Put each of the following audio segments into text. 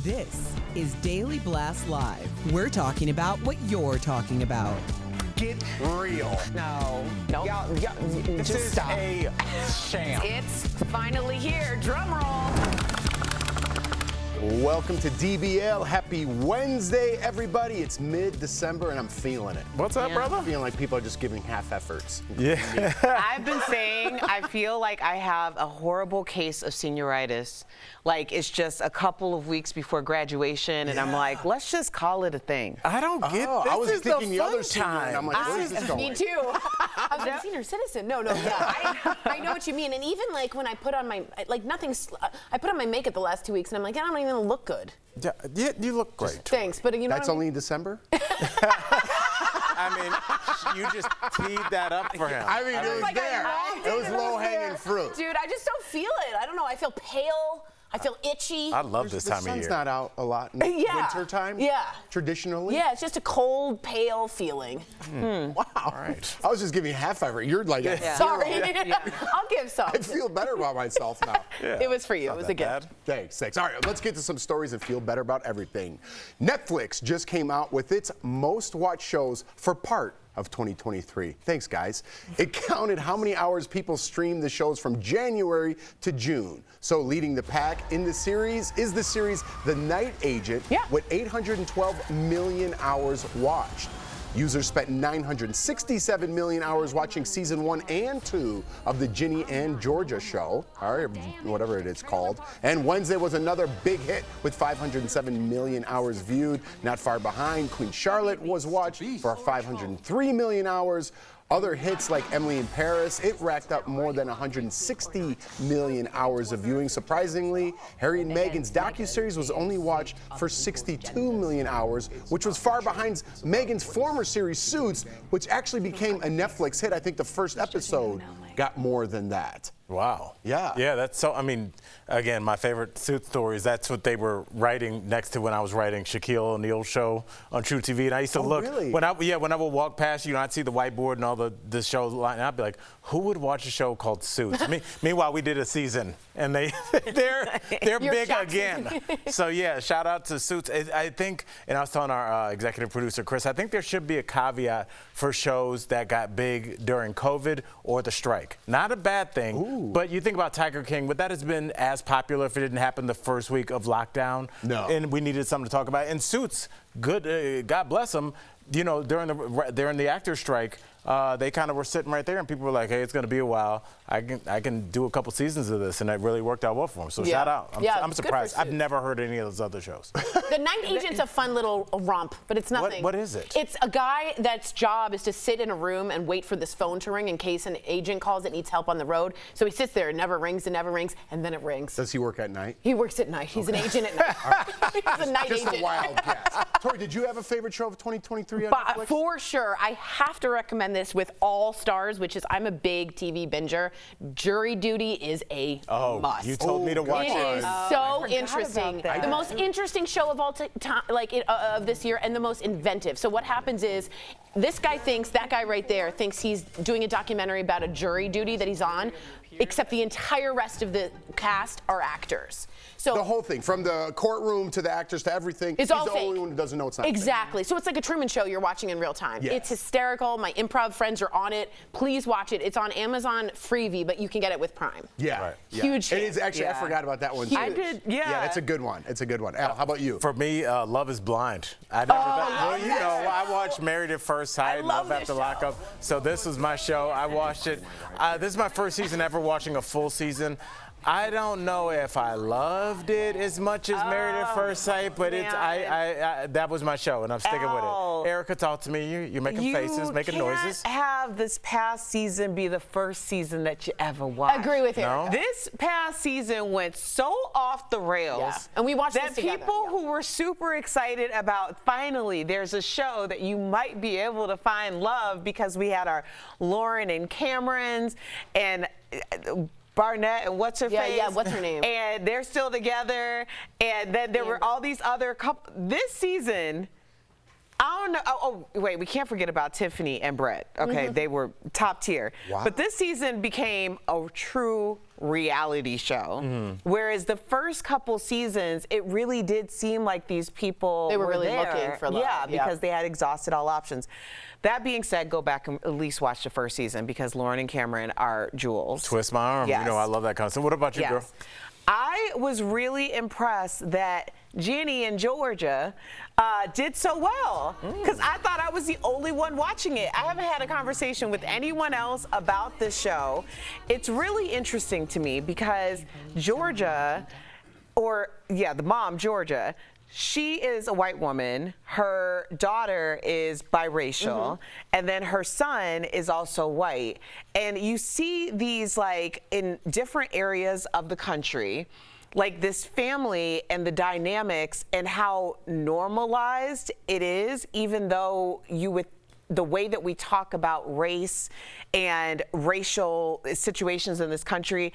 This is Daily Blast Live. We're talking about what you're talking about. Get real. No. Y'all, Just this stop. is a sham. It's finally here. Drum roll. Welcome to DBL. Happy Wednesday, everybody. It's mid-December, and I'm feeling it. What's up, brother? I'm feeling like people are just giving half efforts. Yeah. I've been saying I feel like I have a horrible case of senioritis. Like, it's just a couple of weeks before graduation, and I'm like, let's just call it a thing. I don't get this. I was is thinking the the other fun senior, time. and I'm like, where is this going? Me too. I was like, senior citizen. No, yeah. I know what you mean. And even like when I put on my, like nothing's, I put on my makeup the last 2 weeks, and I'm like, I don't even look good. Yeah, you look great. Thanks, but you know That's what I only mean? in December? I mean, you just teed that up for him. I mean, it was like, there. I It was did, it was low-hanging there. fruit. Dude, I just don't feel it. I don't know. I feel pale. I feel itchy. I love this The time of sun's year. not out a lot in Yeah. winter time? Yeah. Traditionally? Yeah, it's just a cold, pale feeling. Wow. All right. I was just giving half effort. You're like, Sorry. I'll give some. I feel better about myself now. It was for you. It was a gift. Thanks. All right, let's get to some stories and feel better about everything. Netflix just came out with its most watched shows for part of 2023. Thanks, guys. It counted how many hours people streamed the shows from January to June. So leading the pack in the series is the series The Night Agent with 812 million hours watched. Users spent 967 million hours watching season 1 and 2 of the Ginny and Georgia show, or whatever it is called. And Wednesday was another big hit with 507 million hours viewed. Not far behind, Queen Charlotte was watched for 503 million hours. Other hits like Emily in Paris, it racked up more than 160 million hours of viewing. Surprisingly, Harry and Meghan's docuseries was only watched for 62 million hours, which was far behind Meghan's former series Suits, which actually became a Netflix hit. I think the first episode got more than that. Wow. Yeah. Yeah, that's so, I mean, again, my favorite Suits stories, that's what they were writing next to when I was writing Shaquille O'Neal's show on True TV. And I used to look, really? when I would walk past you and I'd see the whiteboard and all the shows line, and I'd be like, who would watch a show called Suits? Meanwhile, we did a season, and they're big again. So yeah, shout out to Suits. I think, and I was telling our executive producer, Chris, I think there should be a caveat for shows that got big during COVID or the strike. Not a bad thing. Ooh. But you think about Tiger King, would that has been as popular if it didn't happen the first week of lockdown? No. And we needed something to talk about. And Suits, good, God bless them, you know, during the actor strike, they kind of were sitting right there, and people were like, "Hey, it's going to be a while. I can do a couple seasons of this," and it really worked out well for them. So shout out. I'm surprised. I've never heard any of those other shows. The Night Agent's a fun little romp, but it's nothing. What is it? It's a guy that's job is to sit in a room and wait for this phone to ring in case an agent calls that needs help on the road. So he sits there, it never rings, and then it rings. Does he work at night? He works at night. He's an agent at night. He's a night Just agent. a wild guess. Tori, did you have a favorite show of 2023 on Netflix? For sure. I have to recommend this with all stars, which is I'm a big TV binger. Jury Duty is a must. You told me to watch It it. is so interesting. about that. The most interesting show of all time, of this year, and the most inventive. So what happens is, this guy thinks, that guy right there thinks he's doing a documentary about a jury duty that he's on, except the entire rest of the cast are actors. So the whole thing, from the courtroom to the actors to everything, it's he's all the fake. only one who doesn't know it's not exactly. So it's like a Truman Show you're watching in real time. Yes. It's hysterical. My improv friends are on it. Please watch it. It's on Amazon Freevee, but you can get it with Prime. Yeah. Right. Yeah. Huge It hit. is actually, I forgot about that one too. I did, yeah. Yeah, that's a good one. It's a good one. Al, how about you? For me, Love is Blind. I never I watched Married at First Sight and love Love this After Lockup. So this was my show. I watched it. This is my first season ever watching a full season. I don't know if I loved it as much as Married at First Sight, but it's that was my show, and I'm sticking with it. Erica, talk to me. You're making faces, making noises. You can't have this past season be the first season that you ever watched. Agree with you. No? This past season went so off the rails. Yeah. And we watched that this together. people who were super excited about finally there's a show that you might be able to find love, because we had our Lauren and Camerons and Barnett and what's her face? Yeah, what's her name? And they're still together. And then there were all these other couples. This season, I Oh, no. Wait, we can't forget about Tiffany and Brett. Okay, they were top tier. Wow. But this season became a true reality show. Whereas the first couple seasons, it really did seem like these people They were really there. looking for love. Yeah, because they had exhausted all options. That being said, go back and at least watch the first season because Lauren and Cameron are jewels. Twist my arm. Yes. You know, I love that kind of stuff. What about you, girl? I was really impressed that Ginny and Georgia did so well because I thought I was the only one watching it. I haven't had a conversation with anyone else about this show. It's really interesting to me because Georgia, the mom, Georgia, she is a white woman. Her daughter is biracial, and then her son is also white. And you see these like in different areas of the country, like this family and the dynamics and how normalized it is, even though the way that we talk about race and racial situations in this country,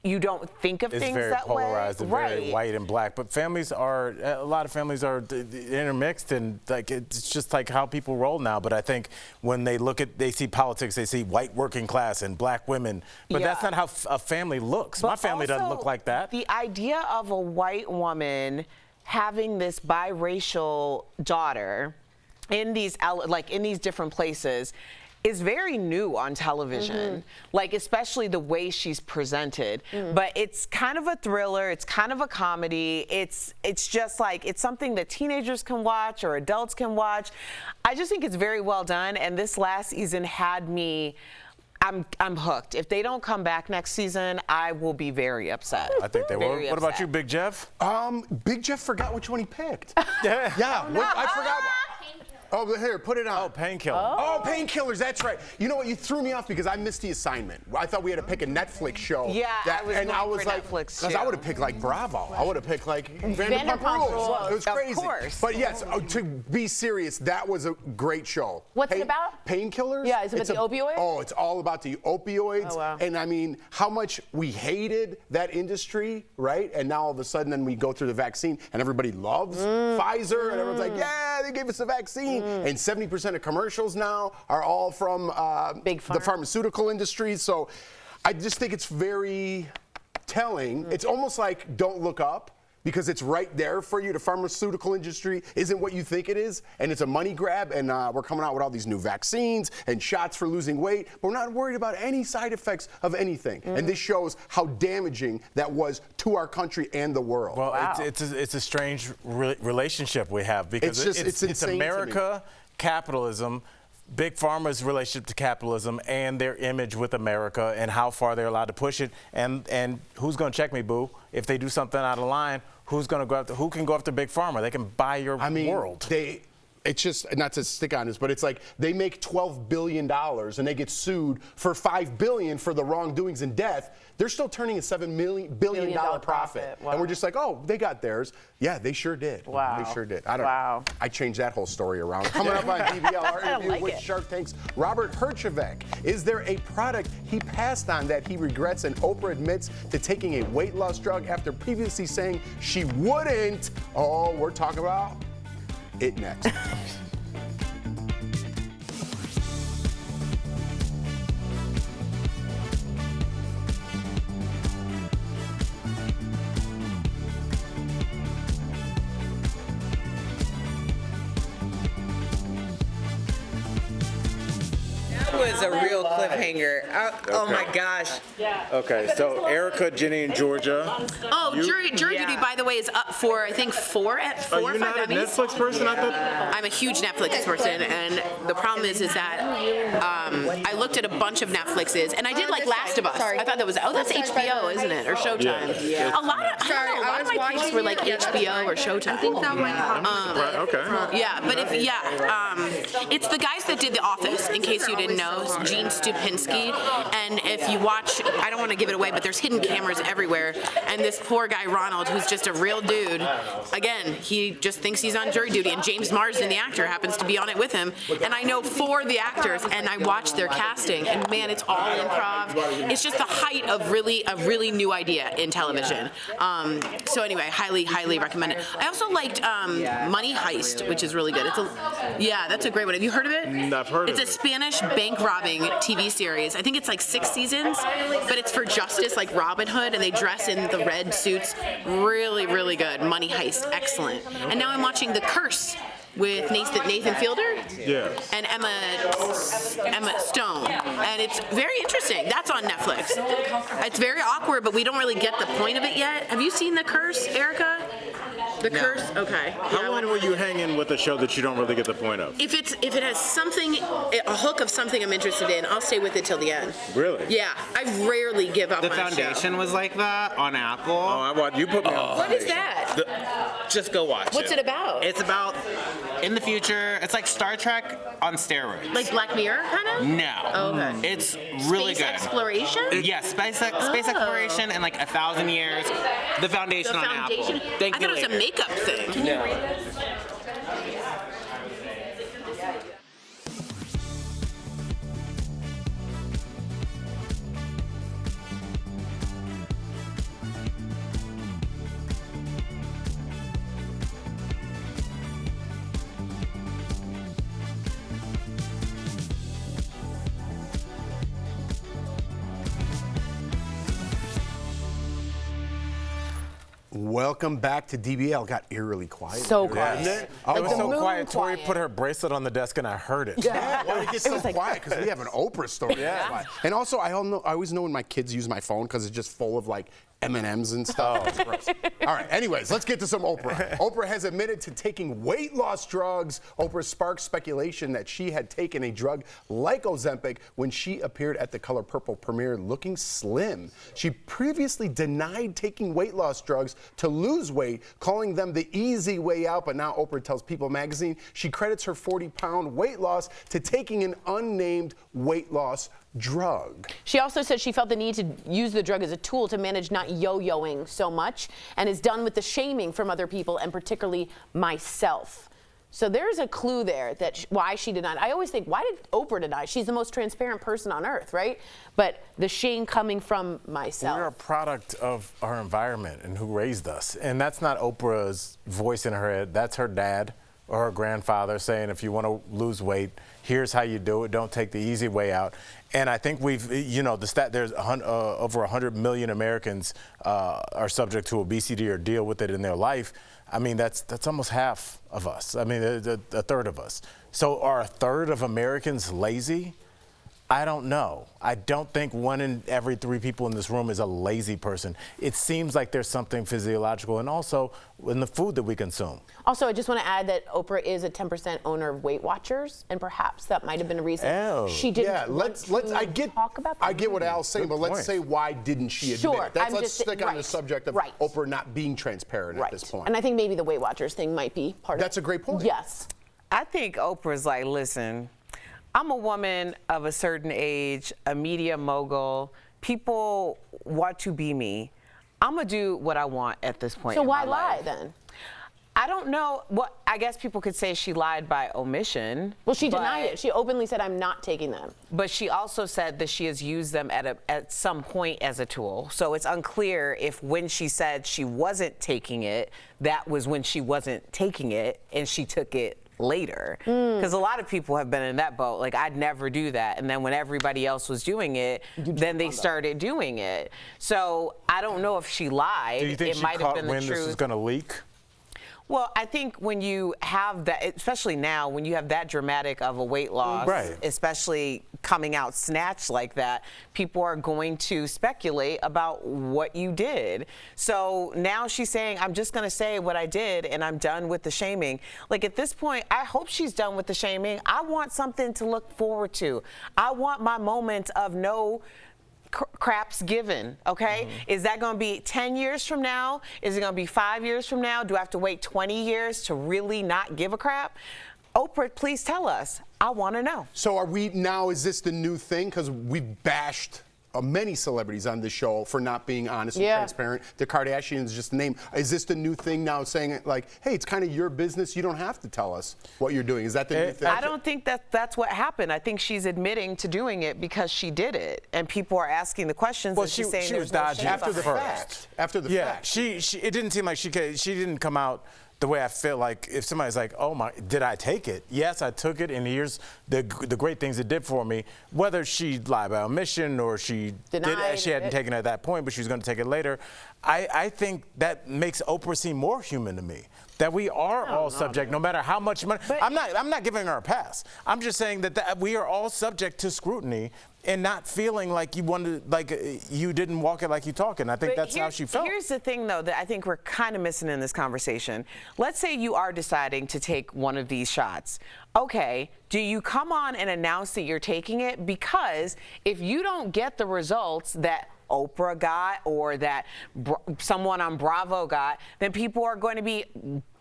you don't think of things that way. It's very polarized and very white and black. But a lot of families are intermixed, and like it's just like how people roll now. But I think when they see politics, they see white working class and black women. But that's not how a family looks. But my family doesn't look like that. The idea of a white woman having this biracial daughter in these different places is very new on television, like especially the way she's presented. But it's kind of a thriller, it's kind of a comedy. It's just like, it's something that teenagers can watch or adults can watch. I just think it's very well done, and this last season had me, I'm hooked. If they don't come back next season, I will be very upset. I think they will. What about you, Big Jeff? Big Jeff forgot which one he picked. I forgot. Oh, here, put it on. Oh, Painkiller. Oh, Painkillers, that's right. You know what, you threw me off because I missed the assignment. I thought we had to pick a Netflix show. Yeah, I was like, Netflix because I would have picked like Bravo. I would have picked like Vanderpump Rules. It was crazy. Of course. But yes, to be serious, that was a great show. What's it about? Painkillers? Yeah, is it about the opioids? Oh, it's all about the opioids. Oh, wow. And I mean, how much we hated that industry, right? And now all of a sudden then we go through the vaccine and everybody loves Pfizer and everyone's like, yeah, they gave us the vaccine. And 70% of commercials now are all from the pharmaceutical industry. So I just think it's very telling. It's almost like Don't Look Up, because it's right there for you. The pharmaceutical industry isn't what you think it is, and it's a money grab, and we're coming out with all these new vaccines and shots for losing weight, but we're not worried about any side effects of anything. And this shows how damaging that was to our country and the world. Well, it's a strange relationship we have, because it's America, capitalism, Big Pharma's relationship to capitalism, and their image with America and how far they're allowed to push it. And who's going to check me, boo? If they do something out of line, who can go after Big Pharma? They can buy your world. It's just, not to stick on this, but it's like they make $12 billion and they get sued for $5 billion for the wrongdoings and death. They're still turning a $7 billion profit. Wow. And we're just like, oh, they got theirs. Yeah, they sure did. Wow. They sure did. I changed that whole story around. Coming up on DBL, our interview with Shark Tank's Robert Herjavec. Is there a product he passed on that he regrets, and Oprah admits to taking a weight loss drug after previously saying she wouldn't? Oh, we're talking about it next. Was a real cliffhanger. Oh my gosh. Okay, so Erica, Ginny, and Georgia. Oh, jury duty, by the way, is up for, I think, four or five Are you not a Emmys. Netflix person? I thought. I'm a huge Netflix person, and the problem is that I looked at a bunch of Netflixes, and I did like Last of Us. I thought that was, that's HBO, isn't it, or Showtime? Yeah. A lot of my picks were like HBO or Showtime. I think that might Okay. Yeah, but it's the guys that did The Office, in case you didn't know. Gene Stupid Lipinski. And if you watch, I don't want to give it away, but there's hidden cameras everywhere. And this poor guy, Ronald, who's just a real dude, again, he just thinks he's on jury duty. And James Marsden, the actor, happens to be on it with him. And I know 4 of the actors, and I watched their casting. And man, it's all improv. It's just the height of a really new idea in television. So anyway, highly recommend it. I also liked Money Heist, which is really good. Yeah, that's a great one. Have you heard of it? I've heard of it. It's a Spanish bank robbing TV series. I think it's like 6 seasons, but it's for justice, like Robin Hood, and they dress in the red suits. Really good. Money Heist, excellent. And now I'm watching The Curse with Nathan Fielder and Emma Stone, and it's very interesting. That's on Netflix. It's very awkward, but we don't really get the point of it yet. Have you seen The Curse, Erica? The Curse? Okay. How long will you hang in with a show that you don't really get the point of? If it has something, a hook of something I'm interested in, I'll stay with it till the end. Really? Yeah. I rarely give up The on a show. Foundation was like that on Apple. Oh, you put me on. What is that? Just go watch it. What's it about? It's about in the future. It's like Star Trek on steroids. Like Black Mirror, kind of? No. Oh, okay. It's really Space good. exploration? Yeah, space exploration in like 1,000 years. The Foundation The on Foundation? Apple. Thank I you thought it was a later. makeup thing. No. Welcome back to DBL. Got eerily quiet. So quiet. Isn't it? It was the so moon quiet. Tori quiet. put her bracelet on the desk and I heard it. Yeah, why did it get so quiet? Because we have an Oprah story. That's why. And also, I always know when my kids use my phone because it's just full of like M&Ms and stuff. It's gross. All right, anyways, let's get to some Oprah. Oprah has admitted to taking weight loss drugs. Oprah sparked speculation that she had taken a drug like Ozempic when she appeared at the Color Purple premiere looking slim. She previously denied taking weight loss drugs to lose weight, calling them the easy way out, but now Oprah tells People magazine she credits her 40-pound weight loss to taking an unnamed weight loss drug. She also said she felt the need to use the drug as a tool to manage not yo-yoing so much and is done with the shaming from other people and particularly myself. So there's a clue there that why she denied. I always think, why did Oprah deny? She's the most transparent person on earth, right? But the shame coming from myself. We're a product of our environment and who raised us. And that's not Oprah's voice in her head. That's her dad or her grandfather saying, if you want to lose weight, here's how you do it. Don't take the easy way out. And I think we've, the stat, there's over 100 million Americans are subject to obesity or deal with it in their life. I mean, that's almost half of us. I mean, a third of us. So are a third of Americans lazy? I don't know. I don't think 1 in every 3 people in this room is a lazy person. It seems like there's something physiological and also in the food that we consume. Also, I just want to add that Oprah is a 10% owner of Weight Watchers, and perhaps that might have been a reason she didn't talk about that. I get what Al's saying, but let's say why didn't she admit it? Let's stick on the subject of Oprah not being transparent at this point. And I think maybe the Weight Watchers thing might be part of it. That's a great point. Yes. I think Oprah's like, listen, I'm a woman of a certain age, a media mogul. People want to be me. I'm going to do what I want at this point. So in why my lie life. then? I don't know. I guess people could say she lied by omission. Well, she denied it. She openly said, I'm not taking them. But she also said that she has used them at some point as a tool. So it's unclear if when she said she wasn't taking it, that was when she wasn't taking it and she took it later. Because a lot of people have been in that boat. Like, I'd never do that. And then when everybody else was doing it, then they started doing it. So I don't know if she lied. Do you think it she might have caught been the when truth. this is going to leak? Well, I think when you have that, especially now, when you have that dramatic of a weight loss, especially coming out snatched like that, people are going to speculate about what you did. So now she's saying, I'm just going to say what I did and I'm done with the shaming. Like, at this point, I hope she's done with the shaming. I want something to look forward to. I want my moment of no craps given, okay? Is that going to be 10 years from now? Is it going to be 5 years from now? Do I have to wait 20 years to really not give a crap? Oprah, please tell us. I want to know. So is this the new thing? Because we've bashed many celebrities on this show for not being honest and transparent. The Kardashians, just the name. Is this the new thing now, saying like, hey, it's kind of your business. You don't have to tell us what you're doing. Is that the new thing? I don't think that's what happened. I think she's admitting to doing it because she did it, and people are asking the questions. Well, and she's saying she was dodging after the first. fact. After the fact. It didn't seem like she didn't come out the way I feel like if somebody's like, oh my, did I take it? Yes, I took it, and here's the great things it did for me. Whether she lied by omission or she hadn't taken it at that point, but she was going to take it later. I think that makes Oprah seem more human to me. That we are all subject, no matter how much money. I'm not giving her a pass. I'm just saying that we are all subject to scrutiny and not feeling like you didn't walk it like you talk it. And I think that's how she felt. Here's the thing, though, that I think we're kind of missing in this conversation. Let's say you are deciding to take one of these shots. Okay, do you come on and announce that you're taking it? Because if you don't get the results that Oprah got or that someone on Bravo got, then people are going to be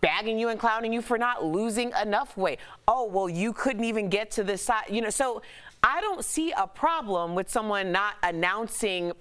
bagging you and clowning you for not losing enough weight. Oh, well, you couldn't even get to this side. So I don't see a problem with someone not announcing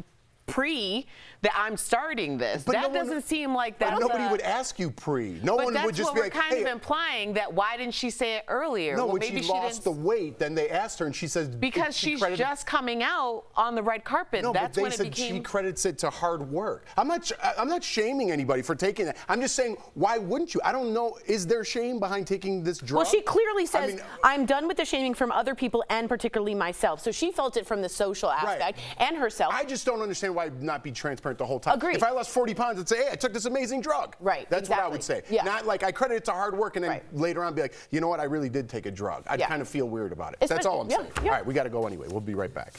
that I'm starting this. That doesn't seem like that. Nobody would ask you pre. No one would just be like, that's what we're kind of implying, that why didn't she say it earlier? No, well, when maybe she lost the weight, then they asked her, and she says because she's just coming out on the red carpet. No, that's but when they it said became. She credits it to hard work. I'm not shaming anybody for taking that. I'm just saying, why wouldn't you? I don't know. Is there shame behind taking this drug? Well, she clearly says, I'm done with the shaming from other people and particularly myself. So she felt it from the social aspect and herself. I just don't understand why not be transparent the whole time. Agreed. If I lost 40 pounds, I'd say, hey, I took this amazing drug. Right. That's what I would say. Yeah. Not like I credit it to hard work and then later on be like, you know what, I really did take a drug. I'd kind of feel weird about it. That's all I'm saying. All right, we got to go anyway. We'll be right back.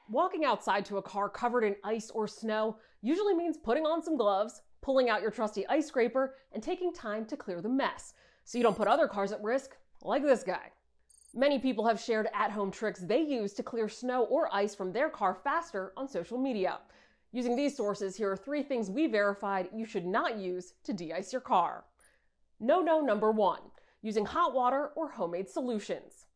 Walking outside to a car covered in ice or snow usually means putting on some gloves, pulling out your trusty ice scraper, and taking time to clear the mess, so you don't put other cars at risk, like this guy. Many people have shared at-home tricks they use to clear snow or ice from their car faster on social media. Using these sources, here are 3 things we verified you should not use to de-ice your car. No-no number 1, using hot water or homemade solutions.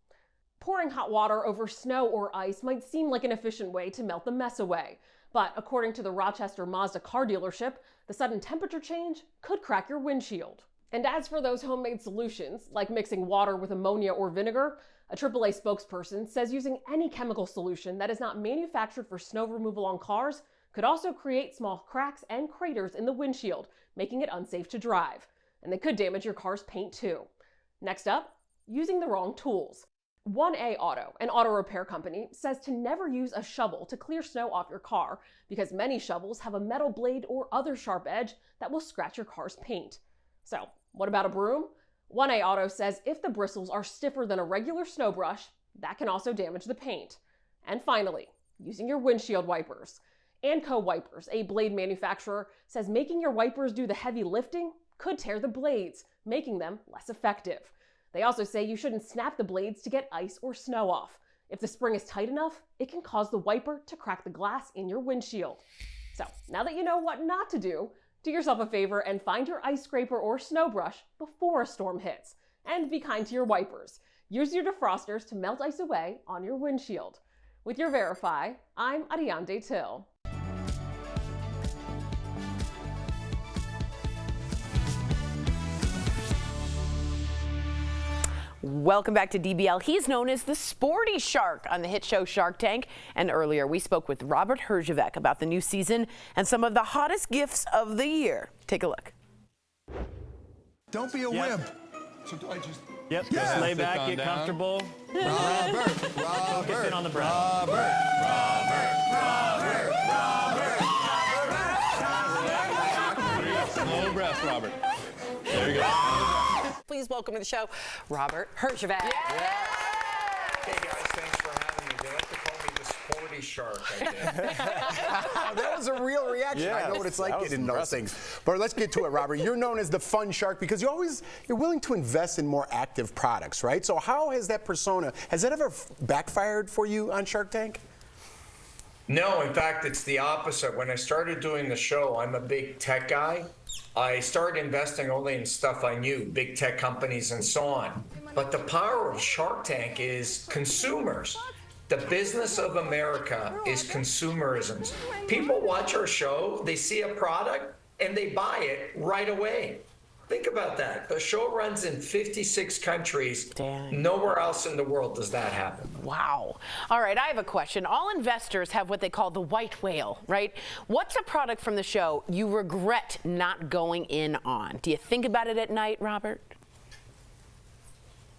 Pouring hot water over snow or ice might seem like an efficient way to melt the mess away, but according to the Rochester Mazda car dealership, the sudden temperature change could crack your windshield. And as for those homemade solutions, like mixing water with ammonia or vinegar, a AAA spokesperson says using any chemical solution that is not manufactured for snow removal on cars could also create small cracks and craters in the windshield, making it unsafe to drive. And they could damage your car's paint too. Next up, using the wrong tools. 1A Auto, an auto repair company, says to never use a shovel to clear snow off your car because many shovels have a metal blade or other sharp edge that will scratch your car's paint. So, what about a broom? 1A Auto says if the bristles are stiffer than a regular snow brush, that can also damage the paint. And finally, using your windshield wipers. Anco Wipers, a blade manufacturer, says making your wipers do the heavy lifting could tear the blades, making them less effective. They also say you shouldn't snap the blades to get ice or snow off. If the spring is tight enough, it can cause the wiper to crack the glass in your windshield. So, now that you know what not to do yourself a favor and find your ice scraper or snow brush before a storm hits. And be kind to your wipers. Use your defrosters to melt ice away on your windshield. With your Verify, I'm Ariande Till. Welcome back to DBL. He's known as the Sporty Shark on the hit show Shark Tank. And earlier we spoke with Robert Herjavec about the new season and some of the hottest gifts of the year. Take a look. Don't be a wimp. So do I just... Yep, just lay back, get comfortable. Robert, Focus in on the breath. Robert. Slow breath, Robert. There you go. Please welcome to the show, Robert Herjavec. Hey guys, thanks for having me. They like to call me the Sporty Shark, I think. That was a real reaction. I know what it's like getting those things. But let's get to it, Robert. You're known as the fun shark because you're willing to invest in more active products, right? So how has that persona, has that ever backfired for you on Shark Tank? No, in fact, it's the opposite. When I started doing the show, I'm a big tech guy. I started investing only in stuff I knew, big tech companies and so on. But the power of Shark Tank is consumers. The business of America is consumerism. People watch our show, they see a product, and they buy it right away. Think about that. The show runs in 56 countries. Dang. Nowhere else in the world does that happen. Wow. All right, I have a question. All investors have what they call the white whale, right? What's a product from the show you regret not going in on? Do you think about it at night, Robert?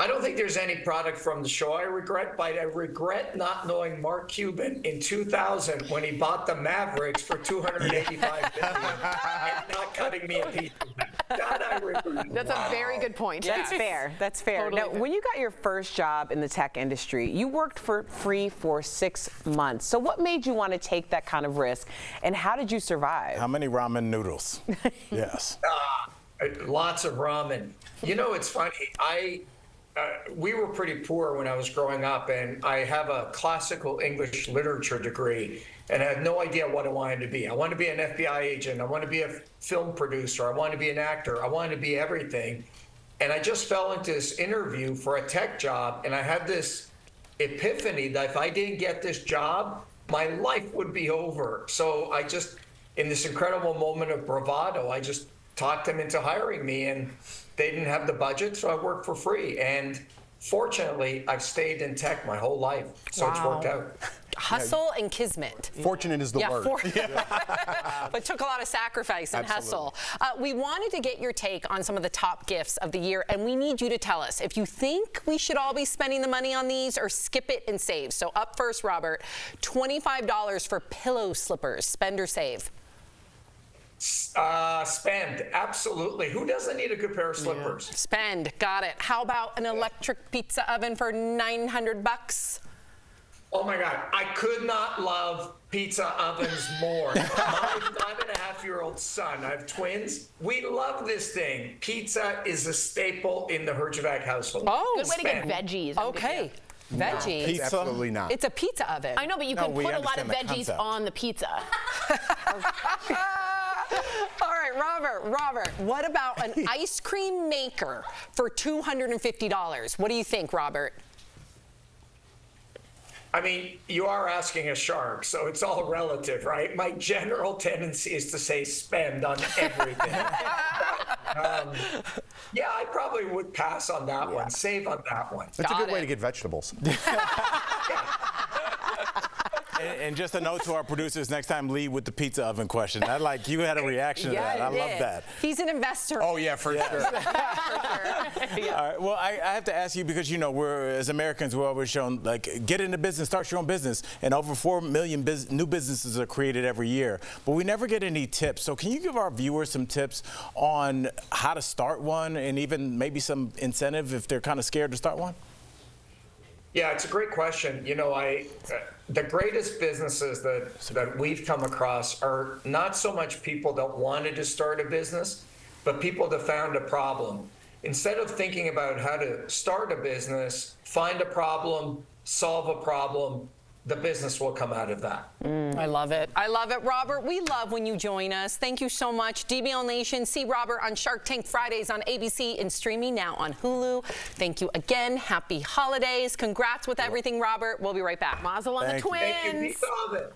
I don't think there's any product from the show I regret, but I regret not knowing Mark Cuban in 2000 when he bought the Mavericks for $285 million and not cutting me a piece of that. I regret. That's a very good point. That's fair. That's fair. Totally Now, fair. when you got your first job in the tech industry, you worked for free for 6 months. So what made you want to take that kind of risk, and how did you survive? How many ramen noodles? Yes. Lots of ramen. You know, it's funny. We were pretty poor when I was growing up, and I have a classical English literature degree, and I had no idea what I wanted to be. I wanted to be an FBI agent. I wanted to be a film producer. I wanted to be an actor. I wanted to be everything. And I just fell into this interview for a tech job, and I had this epiphany that if I didn't get this job, my life would be over. So I just, in this incredible moment of bravado, I just talked them into hiring me, and they didn't have the budget, so I worked for free. And fortunately, I've stayed in tech my whole life, so it's worked out. Hustle and kismet. Fortunate is the word. But took a lot of sacrifice and hustle. We wanted to get your take on some of the top gifts of the year, and we need you to tell us if you think we should all be spending the money on these or skip it and save. So up first, Robert, $25 for pillow slippers. Spend or save? Spend, absolutely. Who doesn't need a good pair of slippers? Spend, got it. How about an electric pizza oven for $900? Oh my God, I could not love pizza ovens more. My 5.5-year-old son, I have twins, we love this thing. Pizza is a staple in the Herjavec household. Oh, good way to get veggies. Okay. Veggies. Pizza? Absolutely not. It's a pizza oven. I know, but you No, can we put a lot of understand the veggies concept. on the pizza. All right, Robert, what about an ice cream maker for $250? What do you think, Robert? I mean, you are asking a shark, so it's all relative, right? My general tendency is to say spend on everything. Yeah, I probably would pass on that one, save on that one. That's a good way to get vegetables. And just a note to our producers, next time lead with the pizza oven question. You had a reaction to that. I love that. He's an investor. Oh, yeah, for sure. All right, well, I have to ask you because, you know, as Americans, we're always shown, get into business, start your own business. And over 4 million new businesses are created every year. But we never get any tips. So can you give our viewers some tips on how to start one and even maybe some incentive if they're kind of scared to start one? Yeah, it's a great question. You know, the greatest businesses that we've come across are not so much people that wanted to start a business, but people that found a problem. Instead of thinking about how to start a business, find a problem, solve a problem, the business will come out of that. I love it. I love it, Robert. We love when you join us. Thank you so much. DBL Nation, see Robert on Shark Tank Fridays on ABC and streaming now on Hulu. Thank you again. Happy holidays. Congrats with everything, Robert. We'll be right back. Mazel on the twins. Thank you, pizza oven.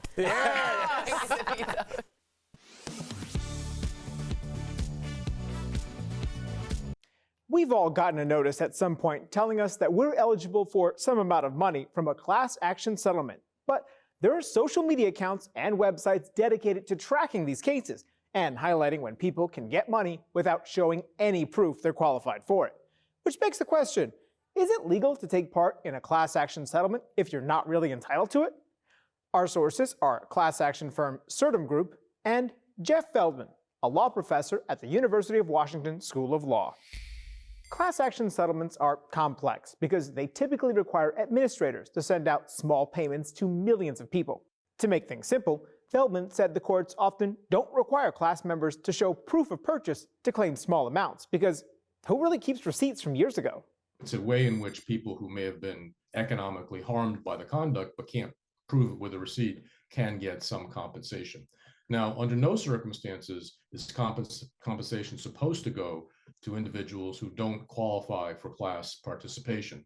We've all gotten a notice at some point telling us that we're eligible for some amount of money from a class action settlement. But there are social media accounts and websites dedicated to tracking these cases and highlighting when people can get money without showing any proof they're qualified for it. Which begs the question, is it legal to take part in a class action settlement if you're not really entitled to it? Our sources are class action firm Certum Group and Jeff Feldman, a law professor at the University of Washington School of Law. Class action settlements are complex because they typically require administrators to send out small payments to millions of people. To make things simple, Feldman said the courts often don't require class members to show proof of purchase to claim small amounts because who really keeps receipts from years ago? It's a way in which people who may have been economically harmed by the conduct but can't prove it with a receipt can get some compensation. Now, under no circumstances is compensation supposed to go to individuals who don't qualify for class participation.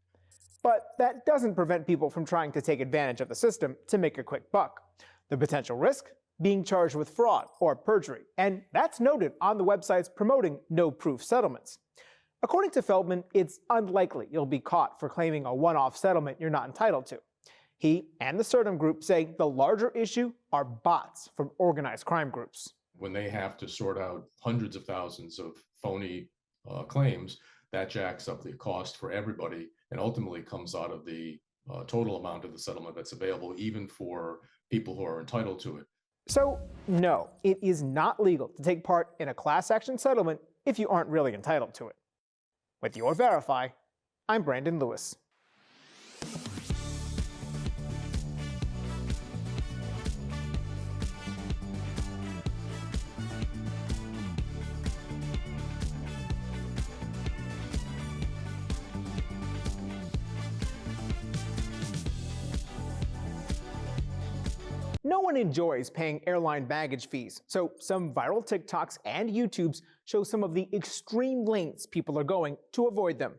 But that doesn't prevent people from trying to take advantage of the system to make a quick buck. The potential risk? Being charged with fraud or perjury, and that's noted on the websites promoting no-proof settlements. According to Feldman, it's unlikely you'll be caught for claiming a one-off settlement you're not entitled to. He and the Certum Group say the larger issue are bots from organized crime groups. When they have to sort out hundreds of thousands of phony claims, that jacks up the cost for everybody and ultimately comes out of the total amount of the settlement that's available, even for people who are entitled to it. So, no, it is not legal to take part in a class action settlement if you aren't really entitled to it. With your Verify, I'm Brandon Lewis. No one enjoys paying airline baggage fees, so some viral TikToks and YouTubes show some of the extreme lengths people are going to avoid them.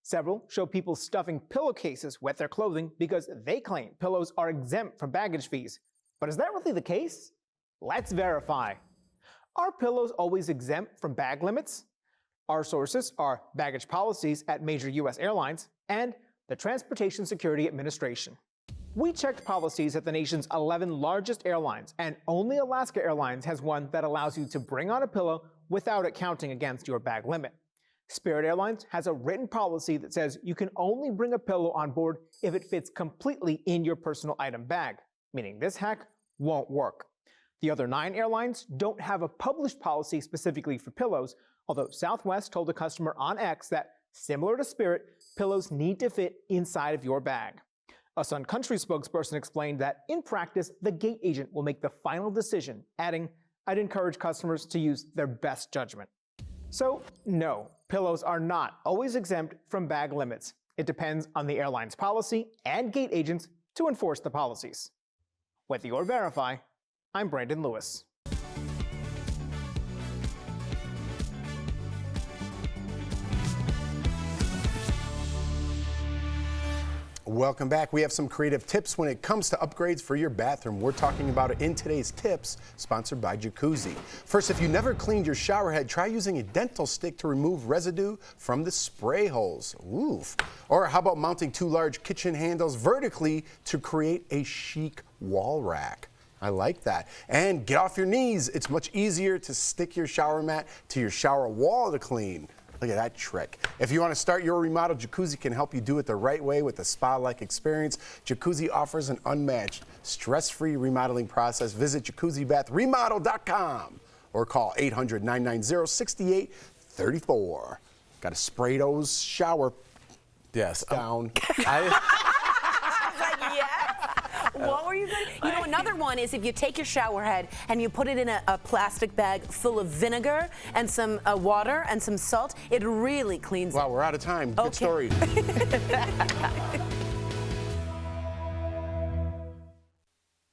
Several show people stuffing pillowcases with their clothing because they claim pillows are exempt from baggage fees. But is that really the case? Let's verify. Are pillows always exempt from bag limits? Our sources are baggage policies at major U.S. airlines and the Transportation Security Administration. We checked policies at the nation's 11 largest airlines, and only Alaska Airlines has one that allows you to bring on a pillow without it counting against your bag limit. Spirit Airlines has a written policy that says you can only bring a pillow on board if it fits completely in your personal item bag, meaning this hack won't work. The other 9 airlines don't have a published policy specifically for pillows, although Southwest told a customer on X that, similar to Spirit, pillows need to fit inside of your bag. A Sun Country spokesperson explained that, in practice, the gate agent will make the final decision, adding, "I'd encourage customers to use their best judgment." So, no, pillows are not always exempt from bag limits. It depends on the airline's policy and gate agents to enforce the policies. With your Verify, I'm Brandon Lewis. Welcome back. We have some creative tips when it comes to upgrades for your bathroom. We're talking about it in today's tips, sponsored by Jacuzzi. First, if you never cleaned your shower head, try using a dental stick to remove residue from the spray holes. Oof. Or how about mounting 2 large kitchen handles vertically to create a chic wall rack? I like that. And get off your knees. It's much easier to stick your shower mat to your shower wall to clean. Look at that trick. If you want to start your remodel, Jacuzzi can help you do it the right way with a spa-like experience. Jacuzzi offers an unmatched, stress-free remodeling process. Visit JacuzziBathRemodel.com or call 800-990-6834. Got to spray those shower down. What were you going to? You know, another one is if you take your shower head and you put it in a plastic bag full of vinegar and some water and some salt, it really cleans it. Wow, we're out of time. Good story.